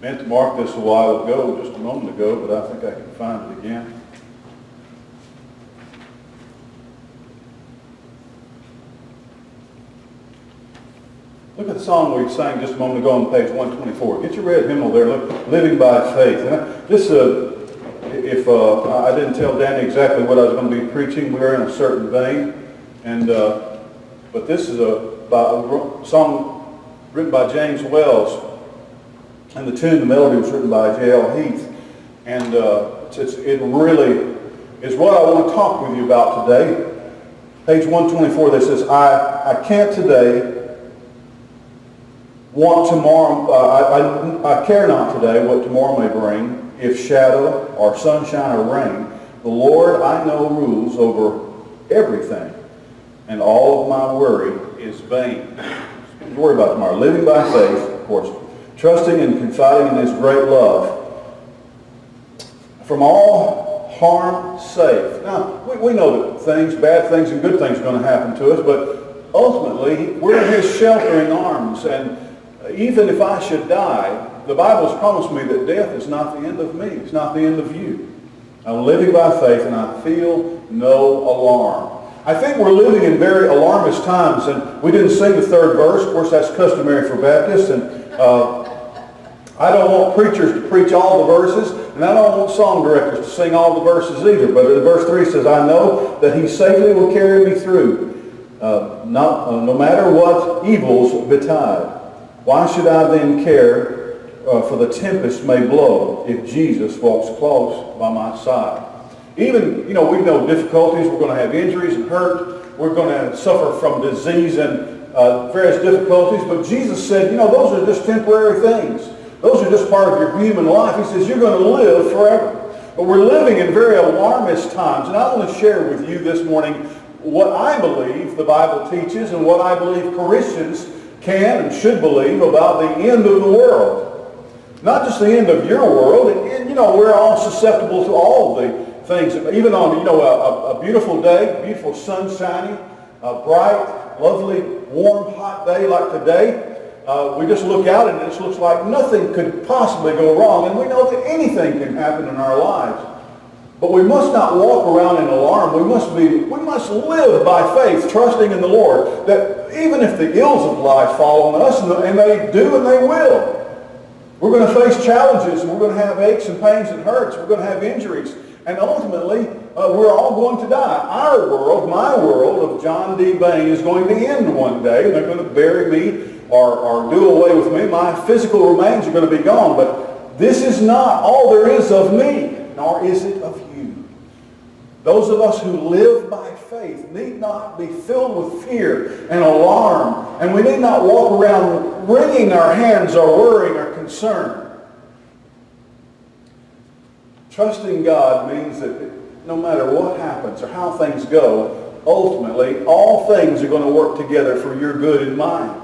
Meant to mark this a while ago, just a moment ago, but I think I can find it again. Look at the song we sang just a moment ago on page 124. Get your red hymnal there, look, Living by Faith. And this, if I didn't tell Danny exactly what I was going to be preaching, we're in a certain vein. And but this is a song written by James Wells. And the tune, the melody was written by J.L. Heath. And it really is what I want to talk with you about today. Page 124, that says, I can't today want tomorrow, I care not today what tomorrow may bring, if shadow or sunshine or rain. The Lord I know rules over everything, and all of my worry is vain. Don't worry about tomorrow. Living by faith, of course, trusting and confiding in His great love. From all harm safe. Now, we know that things, bad things and good things are going to happen to us, but ultimately, we're in His sheltering arms, and even if I should die, the Bible has promised me that death is not the end of me. It's not the end of you. I'm living by faith, and I feel no alarm. I think we're living in very alarmist times, and we didn't sing the third verse. Of course, that's customary for Baptists, and I don't want preachers to preach all the verses, and I don't want song directors to sing all the verses either. But verse 3 says, I know that He safely will carry me through, no matter what evils betide. Why should I then care for the tempest may blow if Jesus walks close by my side? Even, we know difficulties. We're going to have injuries and hurt. We're going to suffer from disease and various difficulties. But Jesus said, those are just temporary things. Those are just part of your human life. He says, you're going to live forever. But we're living in very alarmist times. And I want to share with you this morning what I believe the Bible teaches and what I believe Christians can and should believe about the end of the world. Not just the end of your world. And we're all susceptible to all of the things. Even on, a beautiful day, beautiful sunshiny, bright, lovely, warm, hot day like today, we just look out and it just looks like nothing could possibly go wrong. And we know that anything can happen in our lives. But we must not walk around in alarm. We must live by faith, trusting in the Lord, that even if the ills of life fall on us, and they do and they will, we're going to face challenges, and we're going to have aches and pains and hurts. We're going to have injuries. And ultimately, we're all going to die. Our world, my world of John D. Bain is going to end one day. They're going to bury me or do away with me. My physical remains are going to be gone. But this is not all there is of me, nor is it of you. Those of us who live by faith need not be filled with fear and alarm. And we need not walk around wringing our hands or worrying or concerned. Trusting God means that no matter what happens or how things go, ultimately, all things are going to work together for your good and mine.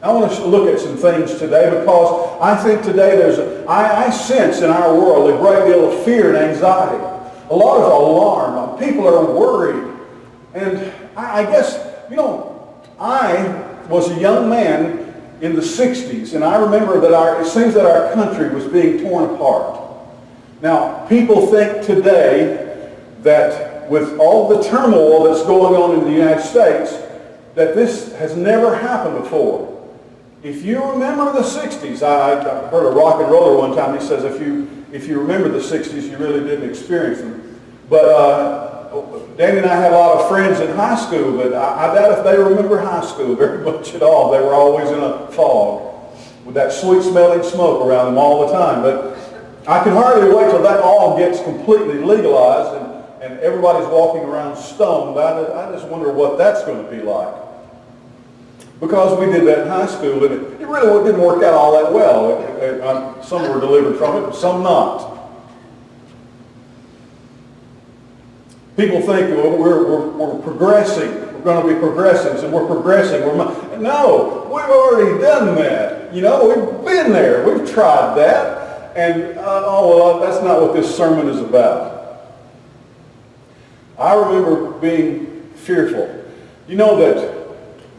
I want to look at some things today because I think today I sense in our world a great deal of fear and anxiety. A lot of alarm. People are worried. And I guess, I was a young man in the 60s, and I remember that it seems that our country was being torn apart. Now, people think today that with all the turmoil that's going on in the United States, that this has never happened before. If you remember the 60s, I heard a rock and roller one time, he says, if you remember the 60s, you really didn't experience them. But Danny and I had a lot of friends in high school, but I doubt if they remember high school very much at all. They were always in a fog with that sweet-smelling smoke around them all the time. But I can hardly wait till that all gets completely legalized and everybody's walking around stoned. I just wonder what that's going to be like. Because we did that in high school, and it really didn't work out all that well. Some were delivered from it, but some not. People think we're progressing. We're going to be progressives, and we're progressing. No, we've already done that. We've been there. We've tried that. And, that's not what this sermon is about. I remember being fearful. You know that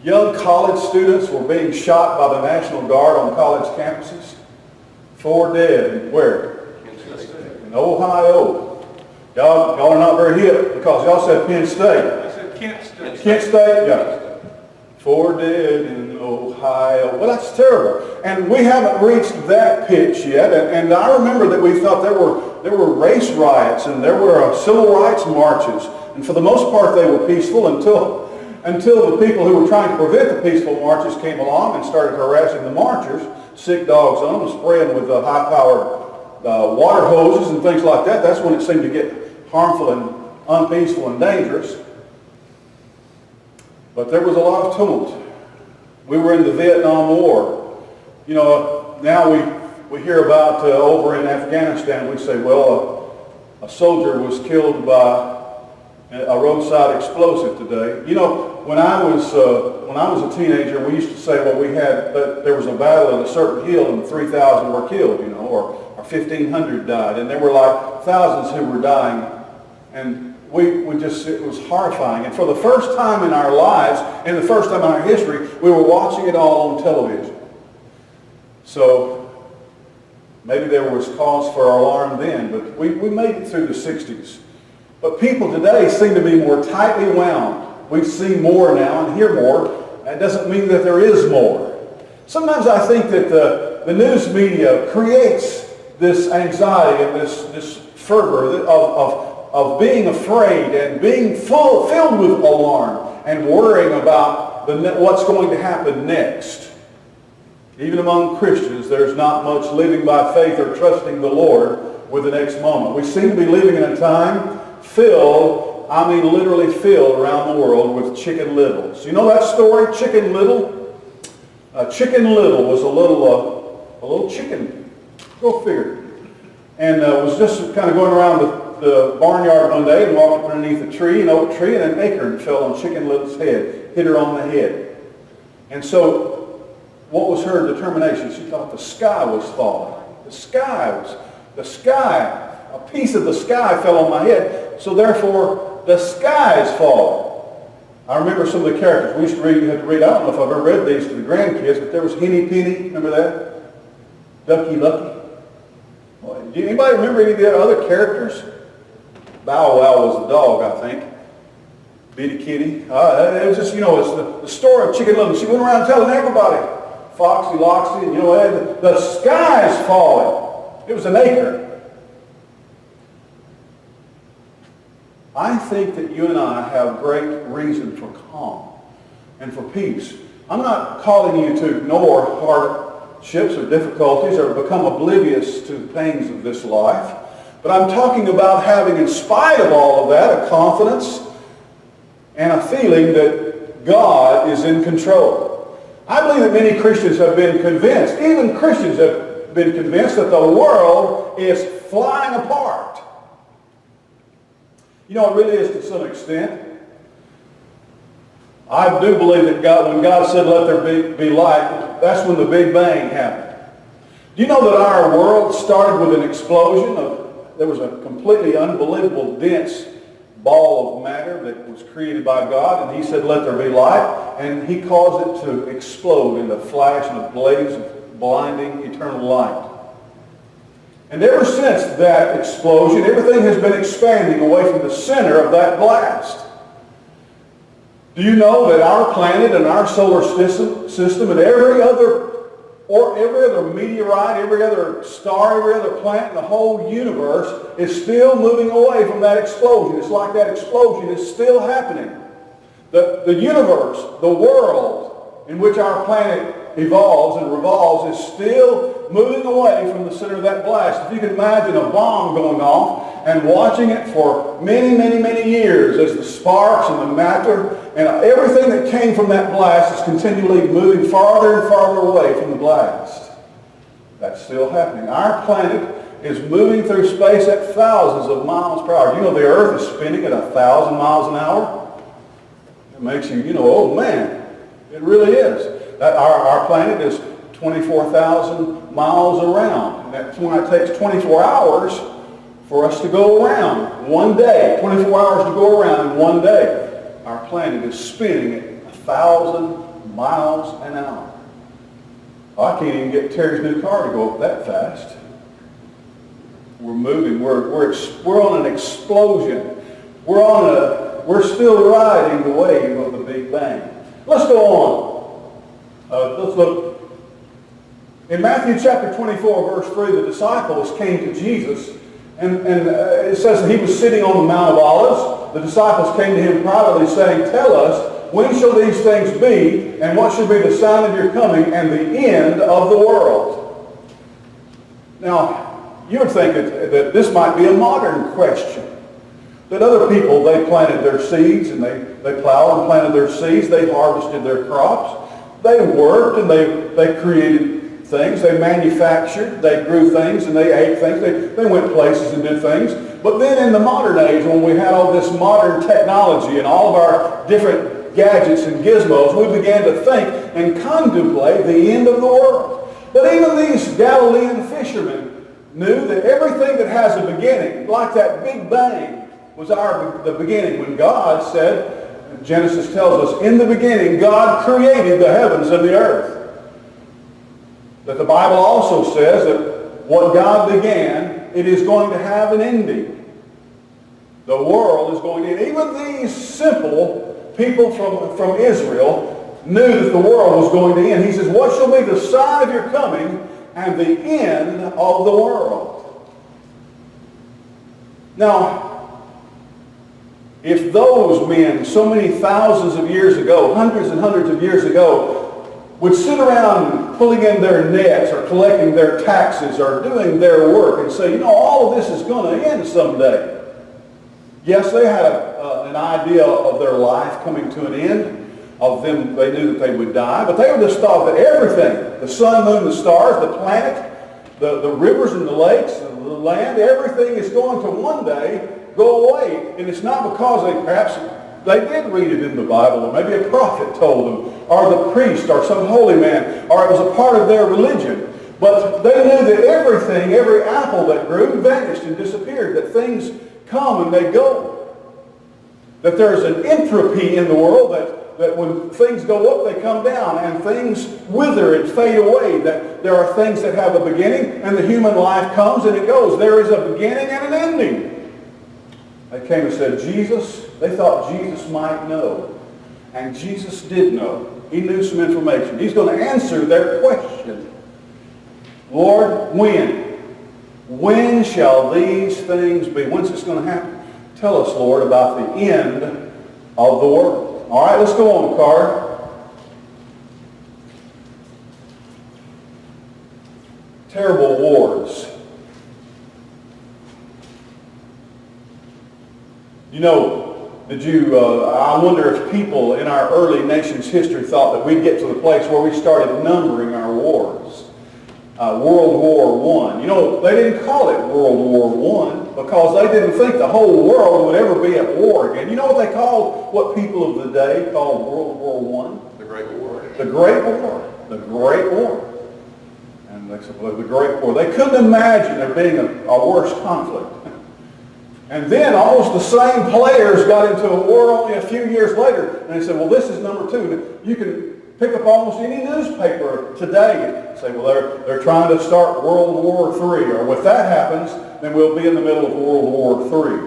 young college students were being shot by the National Guard on college campuses? 4 dead. And where? In Ohio. Y'all are not very hip because y'all said Penn State. I said Kent State. Kent State? Yeah. 4 dead in Ohio. Well, that's terrible. And we haven't reached that pitch yet. And I remember that we thought there were race riots and there were civil rights marches. And for the most part, they were peaceful until the people who were trying to prevent the peaceful marches came along and started harassing the marchers, sick dogs on them, spraying with high-powered water hoses and things like that. That's when it seemed to get harmful and unpeaceful and dangerous. But there was a lot of tumult. We were in the Vietnam War. You know, now we hear about over in Afghanistan, we say, well, a soldier was killed by a roadside explosive today. You know, when I was a teenager, we used to say, well, there was a battle at a certain hill and 3,000 were killed, you know, or 1,500 died, and there were like thousands who were dying, and it was horrifying. And for the first time in our lives, and the first time in our history, we were watching it all on television. So maybe there was cause for alarm then, but we made it through the 60s. But people today seem to be more tightly wound. We see more now and hear more. That doesn't mean that there is more. Sometimes I think that the news media creates this anxiety and this fervor of being afraid and being filled with alarm and worrying about what's going to happen next. Even among Christians, there's not much living by faith or trusting the Lord with the next moment. We seem to be living in a time filled, I mean literally filled around the world with Chicken Littles. You know that story, Chicken Little? Chicken Little was a little chicken. Go figure. And was just kind of going around the barnyard one day and walked up underneath a tree, an oak tree, and an acorn fell on Chicken Little's head, hit her on the head. And so, what was her determination? She thought the sky was falling. The sky, a piece of the sky fell on my head, so therefore the sky is falling. I remember some of the characters. We used to read, you had to read, I don't know if I've ever read these to the grandkids, but there was Henny Penny, remember that? Ducky Lucky. Do anybody remember any of the other characters? Bow Wow was the dog, I think. Bitty Kitty. It was just, you know, it's the story of Chicken Little. She went around telling everybody, Foxy, Loxy, and you know, the sky is falling. It was an acorn. I think that you and I have great reason for calm and for peace. I'm not calling you to ignore hardships or difficulties or become oblivious to the pains of this life. But I'm talking about having, in spite of all of that, a confidence and a feeling that God is in control. I believe that many Christians have been convinced, even Christians have been convinced that the world is flying apart. You know, it really is to some extent. I do believe that when God said, let there be light, that's when the Big Bang happened. Do you know that our world started with an explosion there was a completely unbelievable dense ball of matter that was created by God, and he said, let there be light, and he caused it to explode in a flash and a blaze of blinding eternal light. And ever since that explosion, everything has been expanding away from the center of that blast. Do you know that our planet and our solar system and every other meteorite, every other star, every other planet in the whole universe is still moving away from that explosion? It's like that explosion is still happening. The universe, the world in which our planet evolves and revolves is still moving away from the center of that blast. If you can imagine a bomb going off and watching it for many, many, many years as the sparks and the matter and everything that came from that blast is continually moving farther and farther away from the blast. That's still happening. Our planet is moving through space at thousands of miles per hour. You know the Earth is spinning at 1,000 miles an hour? It makes you, oh man, it really is. Our planet is 24,000 miles around. That's when it takes 24 hours for us to go around one day. 24 hours to go around in one day. Our planet is spinning at 1,000 miles an hour. I can't even get Terry's new car to go up that fast. We're moving. We're on an explosion. We're still riding the wave of the Big Bang. Let's go on. Let's look. In Matthew chapter 24, verse 3, the disciples came to Jesus, and it says that he was sitting on the Mount of Olives. The disciples came to him privately, saying, "Tell us, when shall these things be, and what shall be the sign of your coming and the end of the world?" Now, you would think that this might be a modern question. That other people, they planted their seeds, and they plowed and planted their seeds. They harvested their crops. They worked, and they created things. They manufactured. They grew things, and they ate things. They went places and did things. But then in the modern age, when we had all this modern technology and all of our different gadgets and gizmos, we began to think and contemplate the end of the world. But even these Galilean fishermen knew that everything that has a beginning, like that Big Bang, was the beginning. When God said, Genesis tells us, in the beginning God created the heavens and the earth. That the Bible also says that what God began, it is going to have an ending. The world is going to end. Even these simple people from Israel knew that the world was going to end. He says, what shall be the sign of your coming and the end of the world? Now, if those men, so many thousands of years ago, hundreds and hundreds of years ago, would sit around pulling in their nets or collecting their taxes or doing their work and say, all of this is going to end someday. Yes, they had an idea of their life coming to an end. Of them, they knew that they would die, but they would just thought that everything, the sun, moon, the stars, the planet, the rivers and the lakes, the land, everything is going to one day go away. And it's not because they did read it in the Bible, or maybe a prophet told them, or the priest, or some holy man, or it was a part of their religion. But they knew that everything, every apple that grew, vanished and disappeared, that things come and they go. That there's an entropy in the world, that when things go up, they come down, and things wither and fade away, that there are things that have a beginning, and the human life comes and it goes. There is a beginning and an ending. They came and said, they thought Jesus might know. And Jesus did know. He knew some information. He's going to answer their question. Lord, when? When shall these things be? When's this going to happen? Tell us, Lord, about the end of the world. All right, let's go on, card. Terrible wars. I wonder if people in our early nation's history thought that we'd get to the place where we started numbering our wars. World War I. They didn't call it World War I because they didn't think the whole world would ever be at war again. You know what they called, what people of the day called World War I? The Great War. The Great War. The Great War. And they said, well, the Great War. They couldn't imagine there being a worse conflict. And then almost the same players got into a war only a few years later. And they said, well, this is number 2. You can pick up almost any newspaper today and say, well, they're trying to start World War III. Or if that happens, then we'll be in the middle of World War III.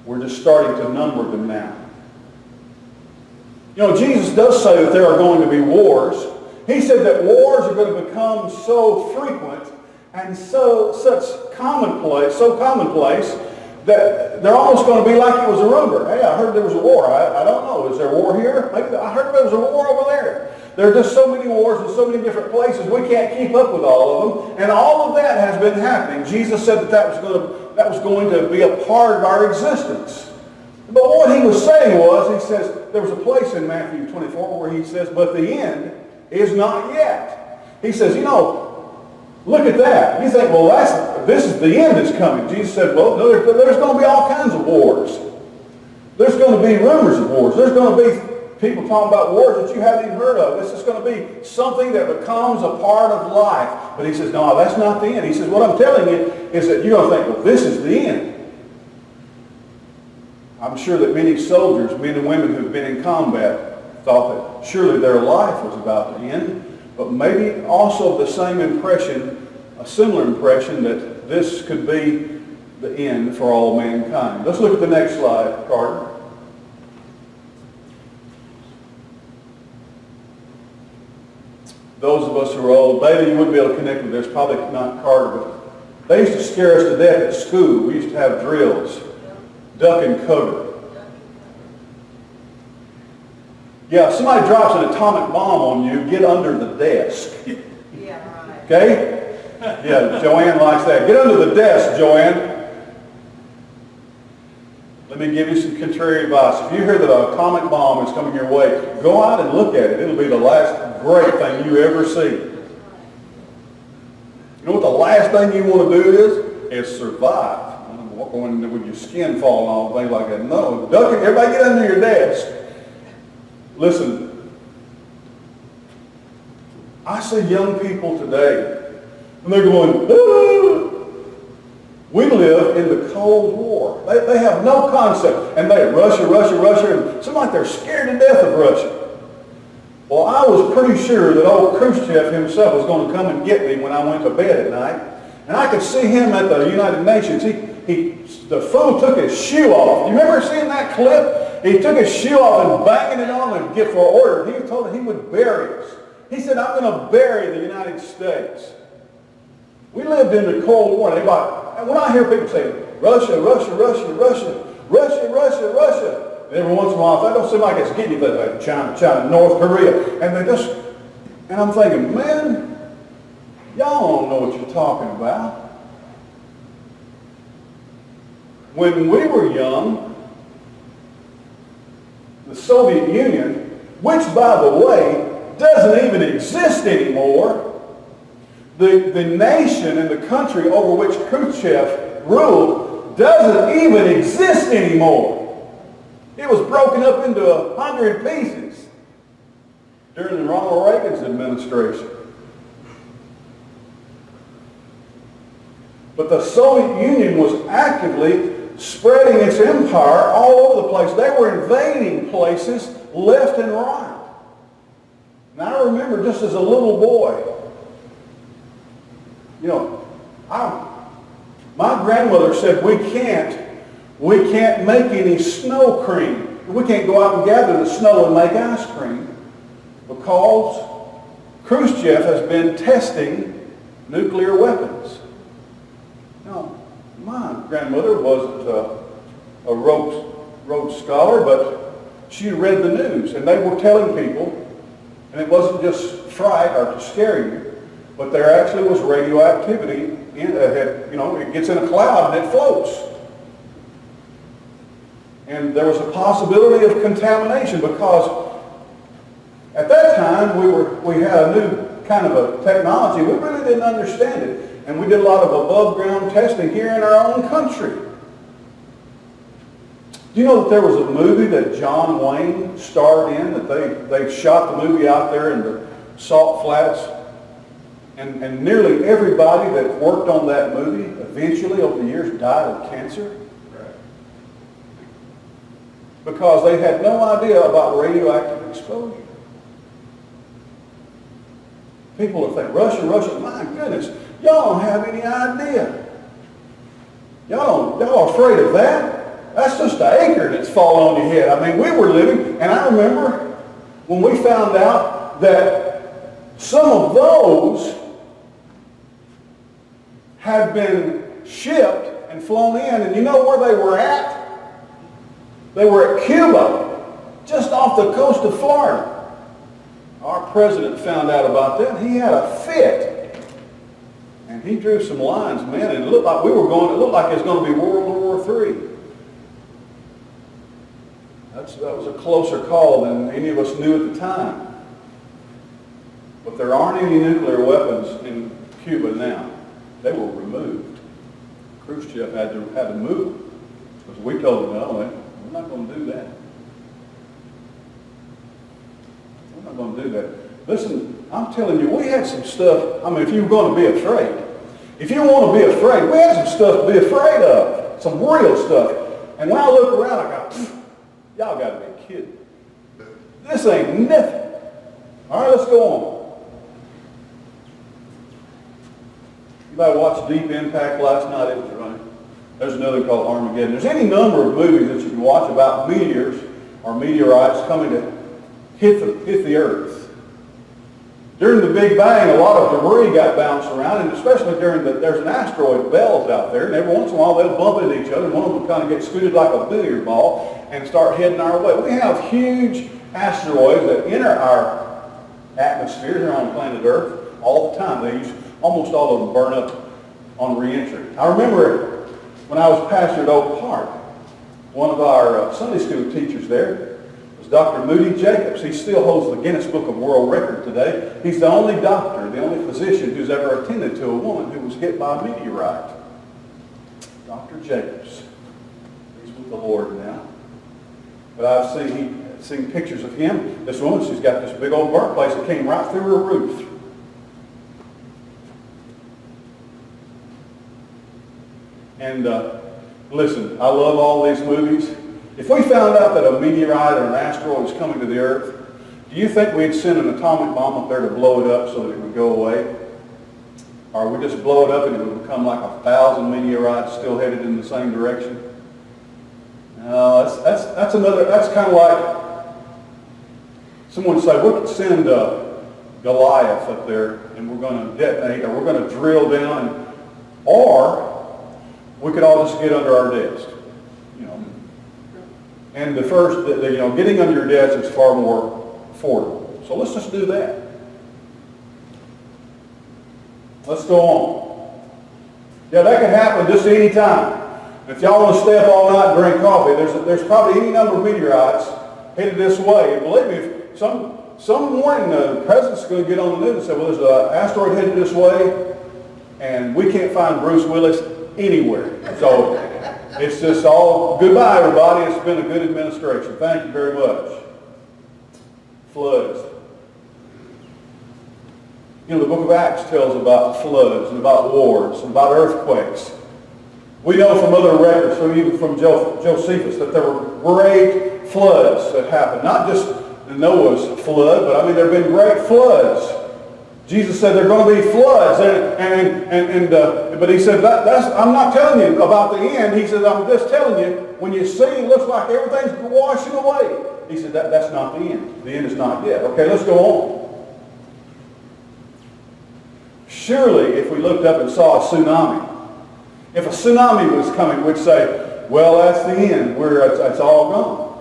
We're just starting to number them now. Jesus does say that there are going to be wars. He said that wars are going to become so frequent and such commonplace that they're almost going to be like it was a rumor. Hey, I heard there was a war. I don't know. Is there a war here? Maybe I heard there was a war over there. There are just so many wars in so many different places. We can't keep up with all of them. And all of that has been happening. Jesus said that was going to be a part of our existence. But what he was saying was, he says, there was a place in Matthew 24 where he says, but the end is not yet. He says, look at that. You think, well, this is the end is coming. Jesus said, well, no, there's going to be all kinds of wars. There's going to be rumors of wars. There's going to be people talking about wars that you haven't even heard of. This is going to be something that becomes a part of life. But he says, no, that's not the end. He says, what I'm telling you is that you're going to think, well, this is the end. I'm sure that many soldiers, men and women who've been in combat, thought that surely their life was about to end. but maybe also the same impression, a similar impression that this could be the end for all mankind. Let's look at the next slide, Carter. Those of us who are old, Bailey, you wouldn't be able to connect with this, probably not Carter, but they used to scare us to death at school. We used to have drills, duck and cover. Yeah, if somebody drops an atomic bomb on you, get under the desk. Yeah, right. Okay? Yeah, Joanne likes that. Get under the desk, Joanne. Let me give you some contrary advice. If you hear that an atomic bomb is coming your way, go out and look at it. It'll be the last great thing you ever see. You know what the last thing you want to do is survive. When with your skin falling off, things like that. No, duck it. Everybody get under your desk. Listen, I see young people today, and they're going, ah! We live in the Cold War. They have no concept. And they Russia, Russia, Russia, and seem like they're scared to death of Russia. Well, I was pretty sure that old Khrushchev himself was going to come and get me when I went to bed at night. And I could see him at the United Nations. The fool took his shoe off. You remember seeing that clip? He took his shoe off and banging it on and get for order. He told us he would bury us. He said, I'm going to bury the United States. We lived in the Cold War. And when I hear people say, Russia, Russia, Russia, Russia, Russia, Russia, Russia, every once in a while, that don't seem like it's getting you, but China, China, North Korea, and I'm thinking, man, y'all don't know what you're talking about. When we were young, the Soviet Union, which, by the way, doesn't even exist anymore, the nation and the country over which Khrushchev ruled doesn't even exist anymore. It was broken up into 100 pieces during Ronald Reagan's administration. But the Soviet Union was actively spreading its empire all over the place. They were invading places left and right. And I remember just as a little boy, you know, my grandmother said we can't make any snow cream. We can't go out and gather the snow and make ice cream because Khrushchev has been testing nuclear weapons. Now, my grandmother wasn't a Rhodes Scholar, but she read the news, and they were telling people, and it wasn't just fright or to scare you, but there actually was radioactivity it gets in a cloud and it floats. And there was a possibility of contamination because at that time we had a new kind of a technology. We really didn't understand it. And we did a lot of above ground testing here in our own country. Do you know that there was a movie that John Wayne starred in, that they shot the movie out there in the salt flats? And nearly everybody that worked on that movie eventually over the years died of cancer. Because they had no idea about radioactive exposure. People will think, Russia, my goodness, y'all don't have any idea. Y'all are afraid of that? That's just an acre that's falling on your head. I mean, we were living, and I remember when we found out that some of those had been shipped and flown in, and you know where they were at? They were at Cuba, just off the coast of Florida. Our president found out about that. He had a fit. And he drew some lines, man, and it looked like it looked like it was going to be World War III. That was a closer call than any of us knew at the time. But there aren't any nuclear weapons in Cuba now. They were removed. Khrushchev had to move because we told him, no, we're not going to do that. We're not going to do that. Listen, I'm telling you, we had some stuff. I mean, if you were going to be afraid, if you want to be afraid, we had some stuff to be afraid of. Some real stuff. And when I look around, I go, y'all got to be kidding. This ain't nothing. All right, let's go on. Anybody watched Deep Impact last night? It was running. There's another called Armageddon. There's any number of movies that you can watch about meteors or meteorites coming to hit the earth. During the Big Bang, a lot of debris got bounced around, and especially there's an asteroid belt out there, and every once in a while they'll bump into each other, and one of them will kind of get scooted like a billiard ball and start heading our way. We have huge asteroids that enter our atmosphere here on planet Earth all the time. Almost all of them burn up on re-entry. I remember when I was pastor at Oak Park, one of our Sunday school teachers there was Dr. Moody Jacobs. He still holds the Guinness Book of World Record today. He's the only doctor, the only physician who's ever attended to a woman who was hit by a meteorite. Dr. Jacobs. He's with the Lord now. But I've seen pictures of him. This woman, she's got this big old burnt place that came right through her roof. And listen, I love all these movies. If we found out that a meteorite or an asteroid was coming to the Earth, do you think we'd send an atomic bomb up there to blow it up so that it would go away? Or would we just blow it up and it would become like 1,000 meteorites still headed in the same direction? No, that's kind of like someone say, we could send Goliath up there and we're going to detonate, or we're going to drill down, or we could all just get under our desk, you know. And getting under your desk is far more affordable. So let's just do that. Let's go on. Yeah, that can happen just any time. If y'all want to stay up all night and drink coffee, there's probably any number of meteorites headed this way. And believe me, if some morning the president's going to get on the news and say, well, there's an asteroid headed this way, and we can't find Bruce Willis anywhere. So it's just all goodbye, everybody. It's been a good administration. Thank you very much. Floods. You know, the book of Acts tells about floods and about wars and about earthquakes. We know from other records, even from Josephus, that there were great floods that happened. Not just Noah's flood, but I mean there have been great floods. Jesus said there are going to be floods, but he said I'm not telling you about the end. He said I'm just telling you when you see it looks like everything's washing away. He said that's not the end. The end is not yet. Okay, let's go on. Surely, if we looked up and saw a tsunami, if a tsunami was coming, we'd say, well, that's the end. It's all gone.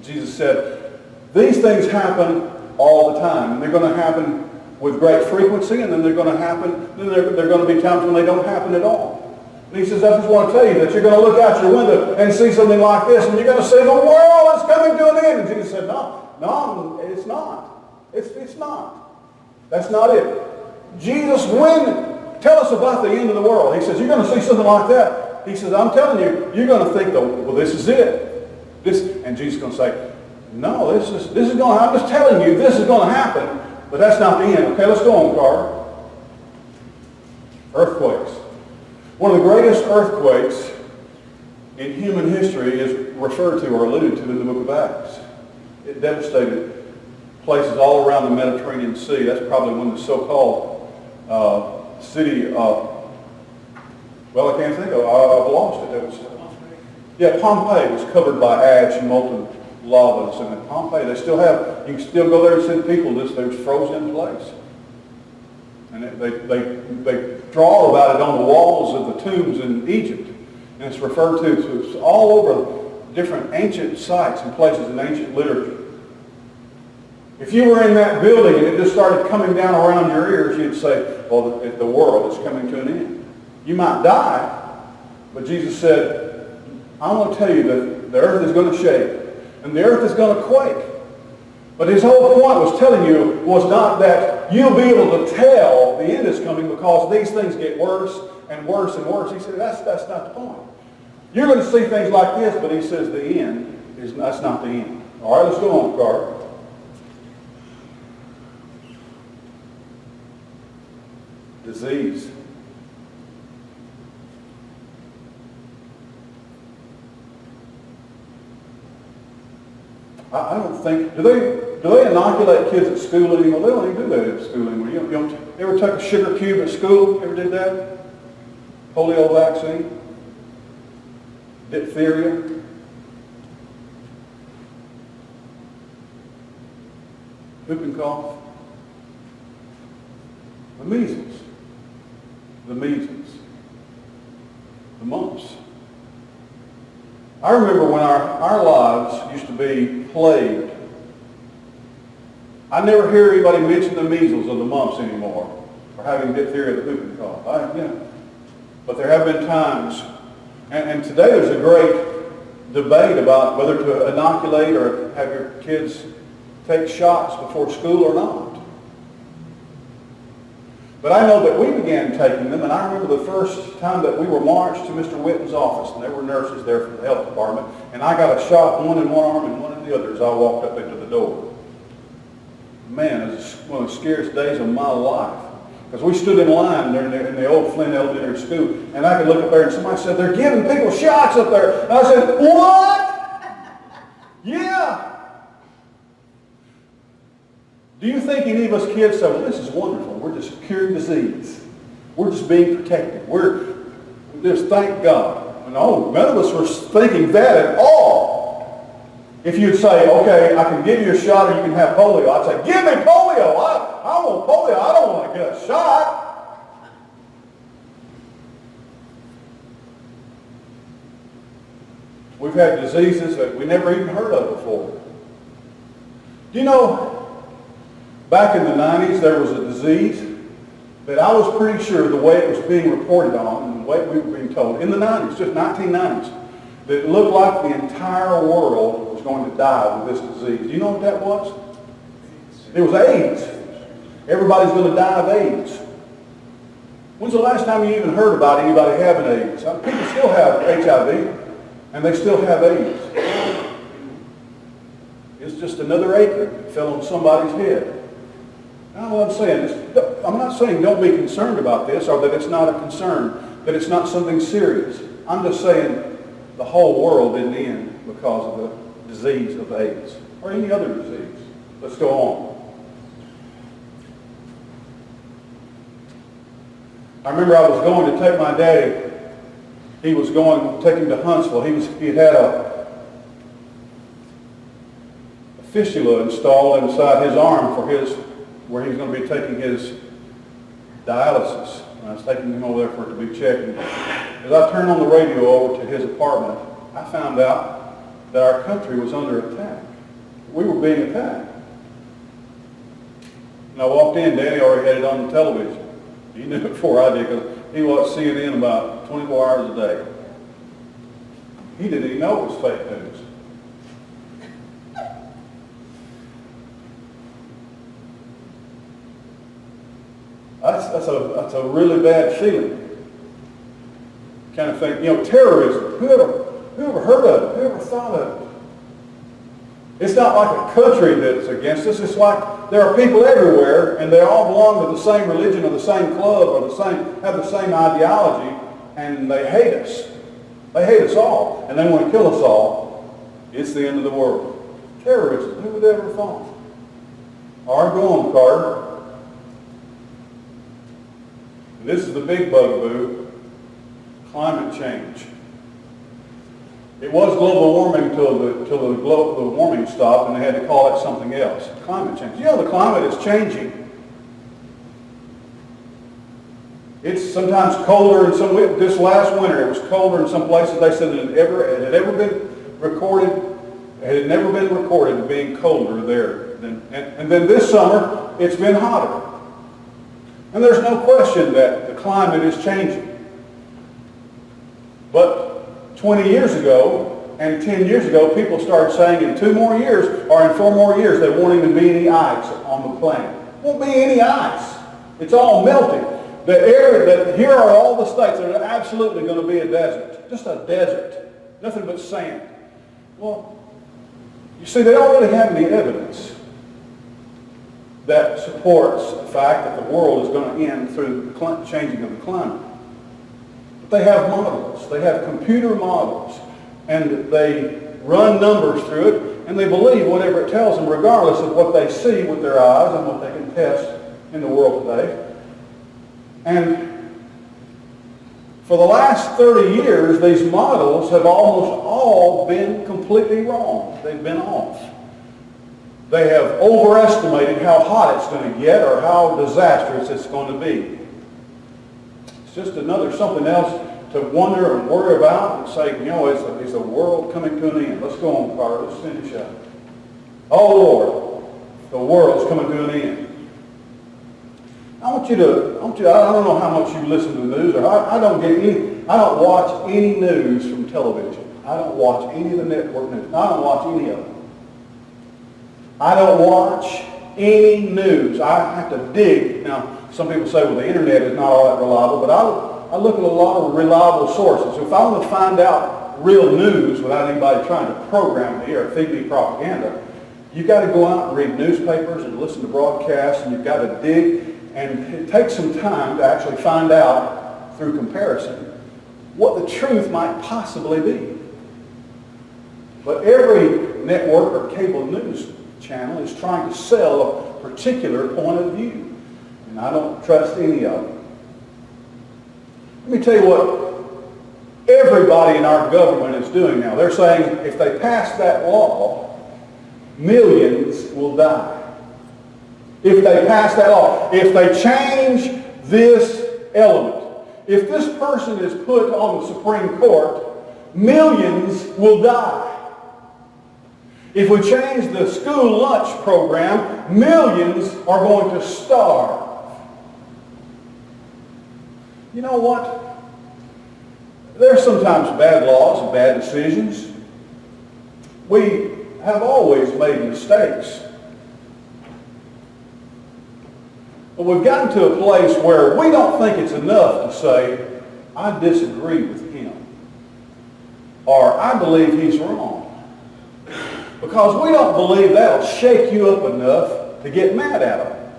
Jesus said, these things happen all the time, and they're going to happen with great frequency, and then they're going to happen, then there are going to be times when they don't happen at all. And he says, I just want to tell you that you're going to look out your window and see something like this, and you're going to say, the world is coming to an end. And Jesus said, no, it's not. It's not. That's not it. Jesus, tell us about the end of the world. He says, you're going to see something like that. He says, I'm telling you, you're going to think, well, this is it. And Jesus is going to say, no, this is going to happen. I'm just telling you, this is going to happen, but that's not the end. Okay, let's go on, Carter. Earthquakes. One of the greatest earthquakes in human history is referred to or alluded to in the book of Acts. It devastated places all around the Mediterranean Sea. That's probably when the so-called city of, well, I can't think of it. I've lost it. Pompeii was covered by ash and molten lavas. And in Pompeii, they still have, you can still go there and see people they're frozen in place. And they draw about it on the walls of the tombs in Egypt. And it's referred to, so it's all over different ancient sites and places in ancient literature. If you were in that building and it just started coming down around your ears, you'd say, well, the world is coming to an end. You might die, but Jesus said, I want to tell you that the earth is going to shake and the earth is going to quake. But his whole point was telling you was not that you'll be able to tell the end is coming because these things get worse and worse and worse. He said, that's not the point. You're going to see things like this, but he says the end that's not the end. All right, let's go on, Carter. Disease. I don't think, do they inoculate kids at school anymore? They don't even do that at school anymore. You don't You ever took a sugar cube at school? You ever did that? Polio vaccine? Diphtheria? Whooping cough? The measles. The measles. The mumps. I remember when our lives used to be plagued. I never hear anybody mention the measles or the mumps anymore, or having diphtheria or the whooping cough. But there have been times, and today there's a great debate about whether to inoculate or have your kids take shots before school or not. But I know that we began taking them, and I remember the first time that we were marched to Mr. Whitten's office, and there were nurses there from the health department, and I got a shot, one in one arm and one in the other, as I walked up into the door. Man, it was one of the scariest days of my life. Because we stood in line there in the old Flint Elementary School, and I could look up there and somebody said, "They're giving people shots up there." And I said, "What?" Yeah. Do you think any of us kids say, "Well, this is wonderful. We're just curing disease. We're just being protected. We're just thank God"? No, none of us were thinking that at all. If you'd say, "Okay, I can give you a shot or you can have polio," I'd say, "Give me polio. I want polio. I don't want to get a shot." We've had diseases that we never even heard of before. Do you know, back in the 90s, there was a disease that I was pretty sure the way it was being reported on and the way we were being told in the 90s, just 1990s, that it looked like the entire world was going to die with this disease. Do you know what that was? It was AIDS. Everybody's going to die of AIDS. When's the last time you even heard about anybody having AIDS? People still have HIV, and they still have AIDS. It's just another acorn that fell on somebody's head. Now, what I'm saying is, I'm not saying don't be concerned about this or that it's not a concern, that it's not something serious. I'm just saying the whole world didn't end because of the disease of AIDS or any other disease. Let's go on. I remember I was going to take my daddy. He was going to take him to Huntsville. He had a fistula installed inside his arm for where he was going to be taking his dialysis. And I was taking him over there for it to be checked. And as I turned on the radio over to his apartment, I found out that our country was under attack. We were being attacked. And I walked in, Daddy already had it on the television. He knew it before I did because he watched CNN about 24 hours a day. He didn't even know it was fake news. That's a really bad feeling. Kind of think, terrorism. Whoever heard of it? Whoever thought of it? It's not like a country that's against us. It's like there are people everywhere, and they all belong to the same religion or the same club or have the same ideology, and they hate us. They hate us all, and they want to kill us all. It's the end of the world. Terrorism. Who would ever thought? All right, go on, Carter. And this is the big bugaboo, climate change. It was global warming until the global warming stopped, and they had to call it something else. Climate change. The climate is changing. It's sometimes colder in some. This last winter, it was colder in some places. They said it had never been recorded being colder there. And then this summer, it's been hotter. And there's no question that the climate is changing. But 20 years ago and 10 years ago, people started saying in 2 more years or in 4 more years, there won't even be any ice on the planet. There won't be any ice. It's all melting. Here are all the states that are absolutely going to be a desert. Just a desert. Nothing but sand. Well, you see, they don't really have any evidence that supports the fact that the world is going to end through the changing of the climate. But they have models. They have computer models. And they run numbers through it, and they believe whatever it tells them, regardless of what they see with their eyes and what they can test in the world today. And for the last 30 years, these models have almost all been completely wrong. They've been off. They have overestimated how hot it's going to get or how disastrous it's going to be. It's just something else to wonder and worry about and say, is the world coming to an end? Let's go on, Carter. Let's finish up. Oh, Lord, the world's coming to an end. I don't know how much you listen to the news, or I don't watch any news from television. I don't watch any of the network news. I don't watch any of them. I don't watch any news. I have to dig. Now, some people say, well, the internet is not all that reliable, but I look at a lot of reliable sources. If I want to find out real news without anybody trying to program me or feed me propaganda, you've got to go out and read newspapers and listen to broadcasts, and you've got to dig. And it takes some time to actually find out, through comparison, what the truth might possibly be. But every network or cable news channel is trying to sell a particular point of view. And I don't trust any of them. Let me tell you what everybody in our government is doing now. They're saying if they pass that law, millions will die. If they pass that law, if they change this element, if this person is put on the Supreme Court, millions will die. If we change the school lunch program, millions are going to starve. You know what? There are sometimes bad laws and bad decisions. We have always made mistakes. But we've gotten to a place where we don't think it's enough to say, I disagree with him, or I believe he's wrong. Because we don't believe that'll shake you up enough to get mad at them.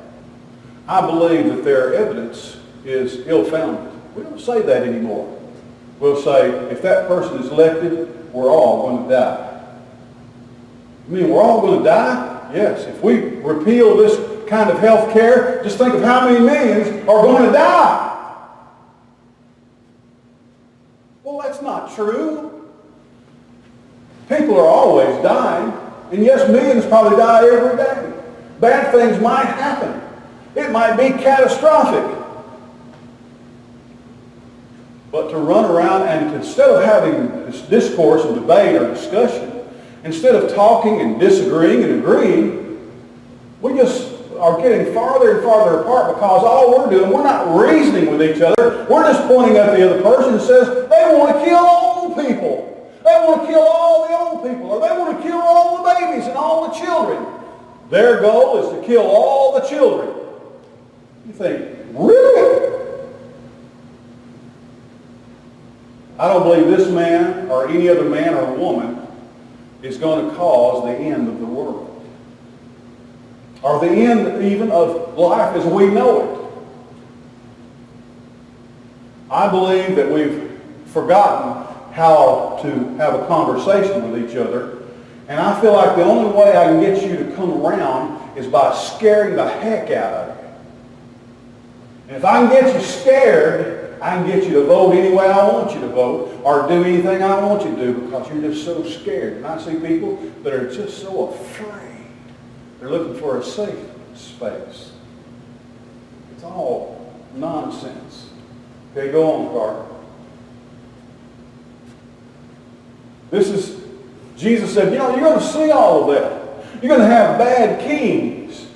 I believe that their evidence is ill-founded. We don't say that anymore. We'll say, if that person is elected, we're all going to die. You mean we're all going to die? Yes. If we repeal this kind of health care, just think of how many millions are going to die. Well, that's not true. People are always dying. And yes, millions probably die every day. Bad things might happen. It might be catastrophic. But to run around and instead of having this discourse and debate or discussion, instead of talking and disagreeing and agreeing, we just are getting farther and farther apart because all we're doing, we're not reasoning with each other. We're just pointing at the other person and says, they want to kill old people. They want to kill all the old people. Or they want to kill all the babies and all the children. Their goal is to kill all the children. You think, really? I don't believe this man or any other man or woman is going to cause the end of the world. Or the end even of life as we know it. I believe that we've forgotten how to have a conversation with each other. And I feel like the only way I can get you to come around is by scaring the heck out of you. And if I can get you scared, I can get you to vote any way I want you to vote or do anything I want you to do because you're just so scared. And I see people that are just so afraid. They're looking for a safe space. It's all nonsense. Okay, go on, Carter. Jesus said, you're going to see all of that. You're going to have bad kings.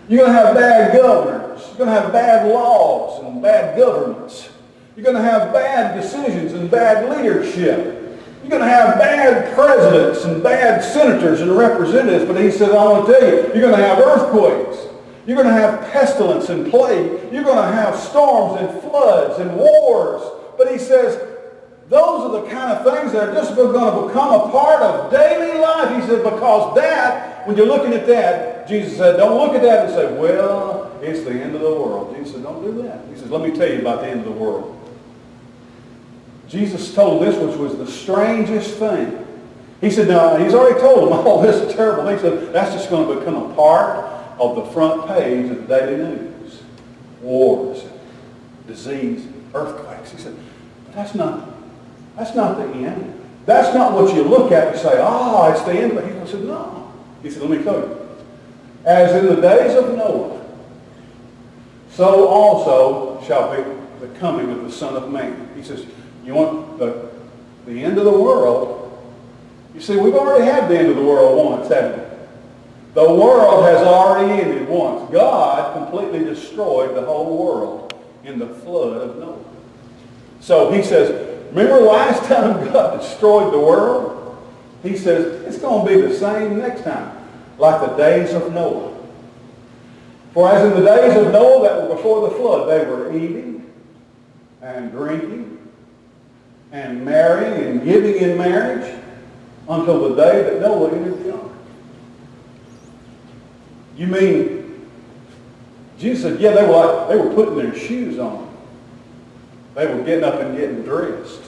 You're going to have bad governors. You're going to have bad laws and bad governments. You're going to have bad decisions and bad leadership. You're going to have bad presidents and bad senators and representatives. But he said, I want to tell you, you're going to have earthquakes. You're going to have pestilence and plague. You're going to have storms and floods and wars. But he says, those are the kind of things that are just going to become a part of daily life. He said, because that, when you're looking at that, Jesus said, don't look at that and say, well, it's the end of the world. Jesus said, don't do that. He says, let me tell you about the end of the world. Jesus told this, which was the strangest thing. He said, now, he's already told them all this terrible thing. He said, that's just going to become a part of the front page of the daily news. Wars, disease, earthquakes. He said, but that's not the end. That's not what you look at and say, it's the end. But he said, no. He said, let me tell you. As in the days of Noah, so also shall be the coming of the Son of Man. He says, you want the end of the world? You see, we've already had the end of the world once, haven't we? The world has already ended once. God completely destroyed the whole world in the flood of Noah. So he says, remember the last time God destroyed the world? He says, it's going to be the same next time, like the days of Noah. For as in the days of Noah that were before the flood, they were eating and drinking and marrying and giving in marriage until the day that Noah entered the ark. You mean, Jesus said, yeah, they were putting their shoes on. They were getting up and getting dressed.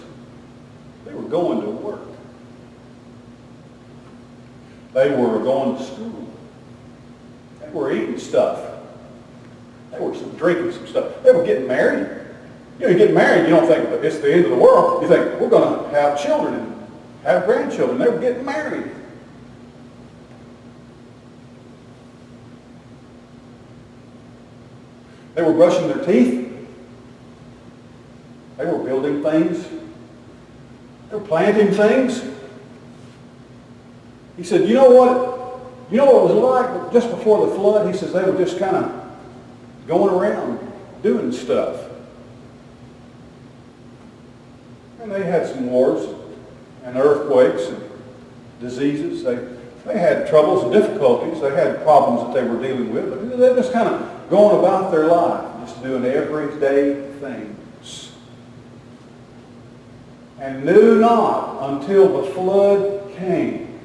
They were going to work. They were going to school. They were eating stuff. They were drinking some stuff. They were getting married. You get married, you don't think it's the end of the world. You think, we're going to have children and have grandchildren. They were getting married. They were brushing their teeth. They were building things. They were planting things. He said, you know what? You know what it was like just before the flood? He says they were just kind of going around doing stuff. And they had some wars and earthquakes and diseases. They had troubles and difficulties. They had problems that they were dealing with. But they're just kind of going about their life, just doing everyday things. And knew not until the flood came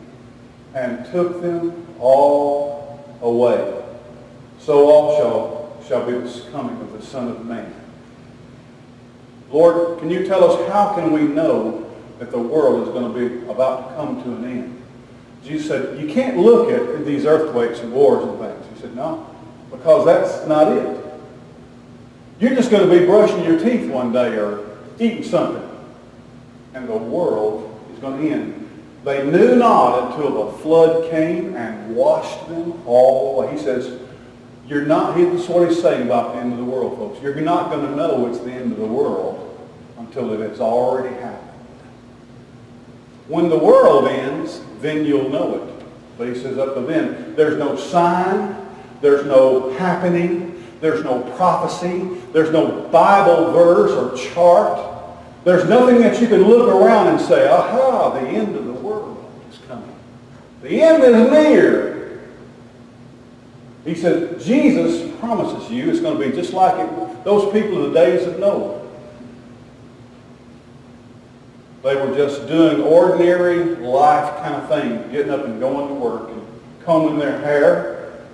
and took them all away. So also shall be the coming of the Son of Man. Lord, can you tell us how can we know that the world is going to be about to come to an end? Jesus said, you can't look at these earthquakes and wars and things. He said, no, because that's not it. You're just going to be brushing your teeth one day or eating something, and the world is going to end. They knew not until the flood came and washed them all away. He says, you're not, this is what he's saying about the end of the world, folks. You're not going to know it's the end of the world until it has already happened. When the world ends, then you'll know it. But he says up to then, there's no sign, there's no happening, there's no prophecy, there's no Bible verse or chart. There's nothing that you can look around and say, aha, the end of the world is coming. The end is near. He said, Jesus promises you it's going to be just like those people in the days of Noah. They were just doing ordinary life kind of thing, getting up and going to work and combing their hair,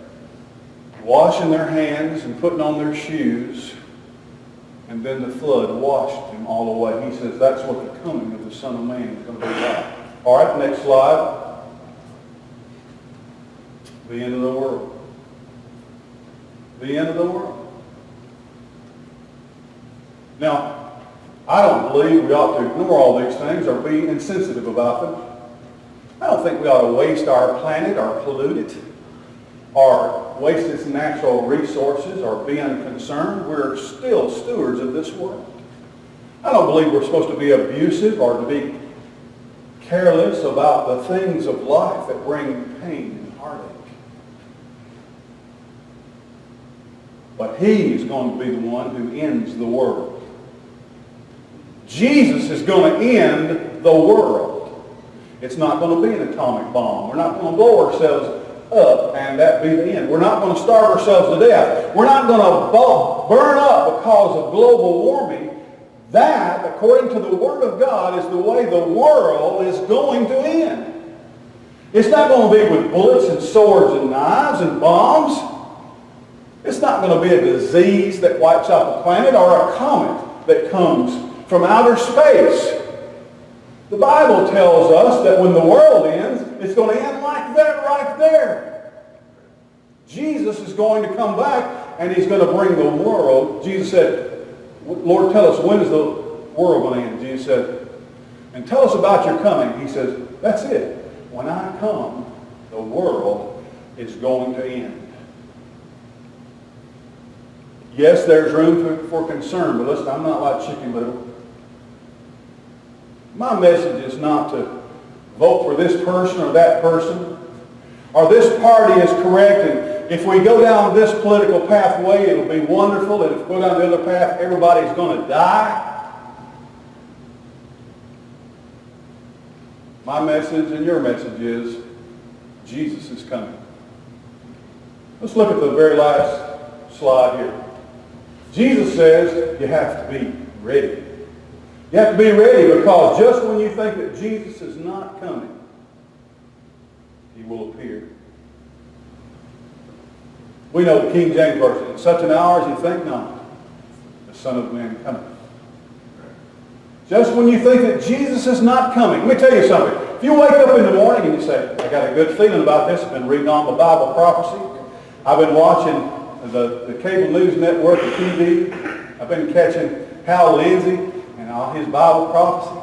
washing their hands and putting on their shoes. And then the flood washed them all away. He says that's what the coming of the Son of Man is going to be like. All right, next slide. The end of the world. The end of the world. Now, I don't believe we ought to ignore all these things or be insensitive about them. I don't think we ought to waste our planet or pollute it or waste its natural resources or be unconcerned. We're still stewards of this world. I don't believe we're supposed to be abusive or to be careless about the things of life that bring pain and heartache. But He's going to be the one who ends the world. Jesus is going to end the world. It's not going to be an atomic bomb. We're not going to blow ourselves up and that be the end. We're not going to starve ourselves to death. We're not going to burn up because of global warming. That, according to the Word of God, is the way the world is going to end. It's not going to be with bullets and swords and knives and bombs. It's not going to be a disease that wipes out the planet or a comet that comes from outer space. The Bible tells us that when the world ends, it's going to end like that right there. Jesus is going to come back and He's going to bring the world. Jesus said, Lord, tell us, when is the world going to end? Jesus said, and tell us about your coming. He says, that's it. When I come, the world is going to end. Yes, there's room for concern, but listen, I'm not like Chicken Little. My message is not to vote for this person or that person, or this party is correct, and if we go down this political pathway, it'll be wonderful, and if we go down the other path, everybody's going to die. My message and your message is, Jesus is coming. Let's look at the very last slide here. Jesus says you have to be ready. You have to be ready because just when you think that Jesus is not coming, he will appear. We know the King James Version, in such an hour as you think not, the Son of Man cometh. Just when you think that Jesus is not coming, let me tell you something. If you wake up in the morning and you say, I got a good feeling about this, I've been reading on the Bible prophecy, I've been watching the cable news network, the TV, I've been catching Hal Lindsey and all his Bible prophecy,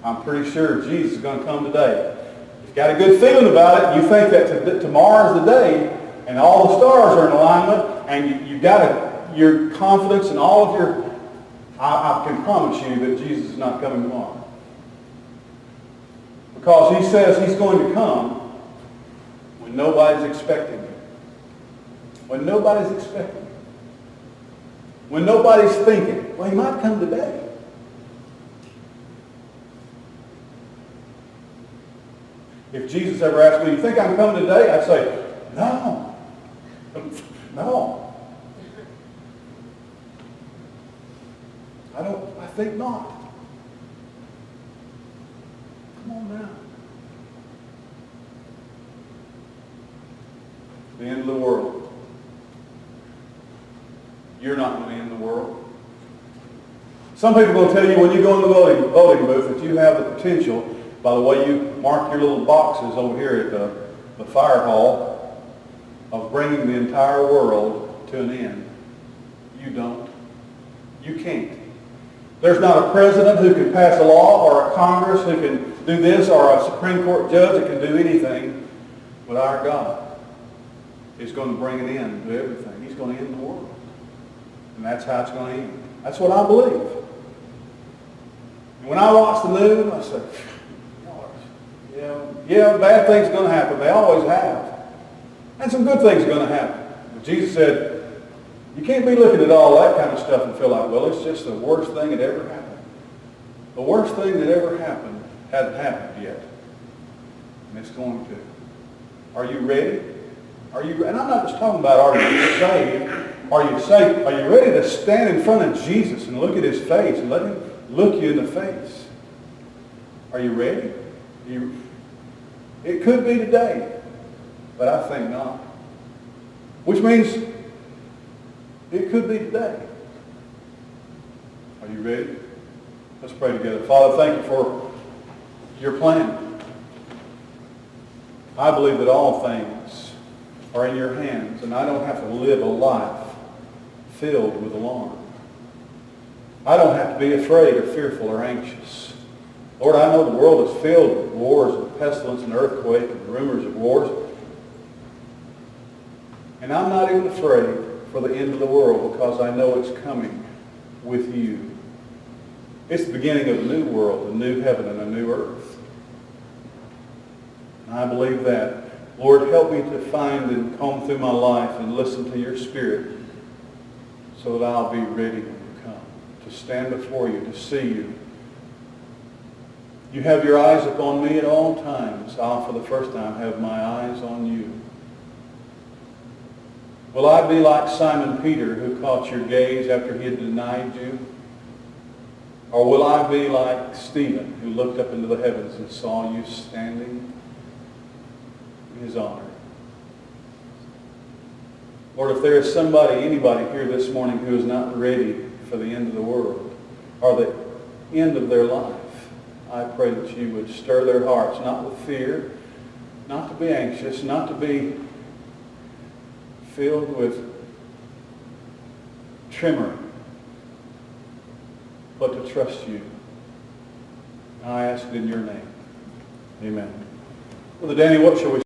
I'm pretty sure Jesus is going to come today. If you've got a good feeling about it, you think that tomorrow is the day, and all the stars are in alignment, and you've got your confidence and all of your, I can promise you that Jesus is not coming tomorrow. Because he says he's going to come when nobody's expecting him. When nobody's expecting him. When nobody's thinking, well, he might come today. If Jesus ever asked me, you think I'm coming today? I'd say, no. No. I think not. Come on now. The end of the world. You're not going to end the world. Some people will tell you when you go in the voting booth that you have the potential, by the way you mark your little boxes over here at the fire hall, of bringing the entire world to an end. You don't. You can't. There's not a president who can pass a law or a Congress who can do this or a Supreme Court judge that can do anything, but our God is going to bring an end to everything. He's going to end the world. And that's how it's going to end. That's what I believe. And when I watch the news, I say, yeah, bad things are going to happen. They always have. And some good things are going to happen. But Jesus said, you can't be looking at all that kind of stuff and feel like, well, it's just the worst thing that ever happened. The worst thing that ever happened hasn't happened yet. And it's going to. Are you ready? And I'm not just talking about are you saved. Are you saved? Are you ready to stand in front of Jesus and look at his face and let him look you in the face? Are you ready? It could be today, but I think not. Which means it could be today. Are you ready? Let's pray together. Father, thank you for your plan. I believe that all things are in your hands, and I don't have to live a life filled with alarm. I don't have to be afraid or fearful or anxious. Lord, I know the world is filled with wars and pestilence and earthquake and rumors of wars. And I'm not even afraid for the end of the world because I know it's coming with you. It's the beginning of a new world, a new heaven and a new earth. And I believe that. Lord, help me to find and comb through my life and listen to your Spirit so that I'll be ready when you come, to stand before you, to see you. You have your eyes upon me at all times. I'll, for the first time, have my eyes on you. Will I be like Simon Peter, who caught your gaze after he had denied you? Or will I be like Stephen, who looked up into the heavens and saw you standing in his honor? Lord, if there is anybody here this morning who is not ready for the end of the world, or the end of their life, I pray that you would stir their hearts, not with fear, not to be anxious, not to be filled with tremor, but to trust you. And I ask it in your name. Amen. Brother Danny, what shall we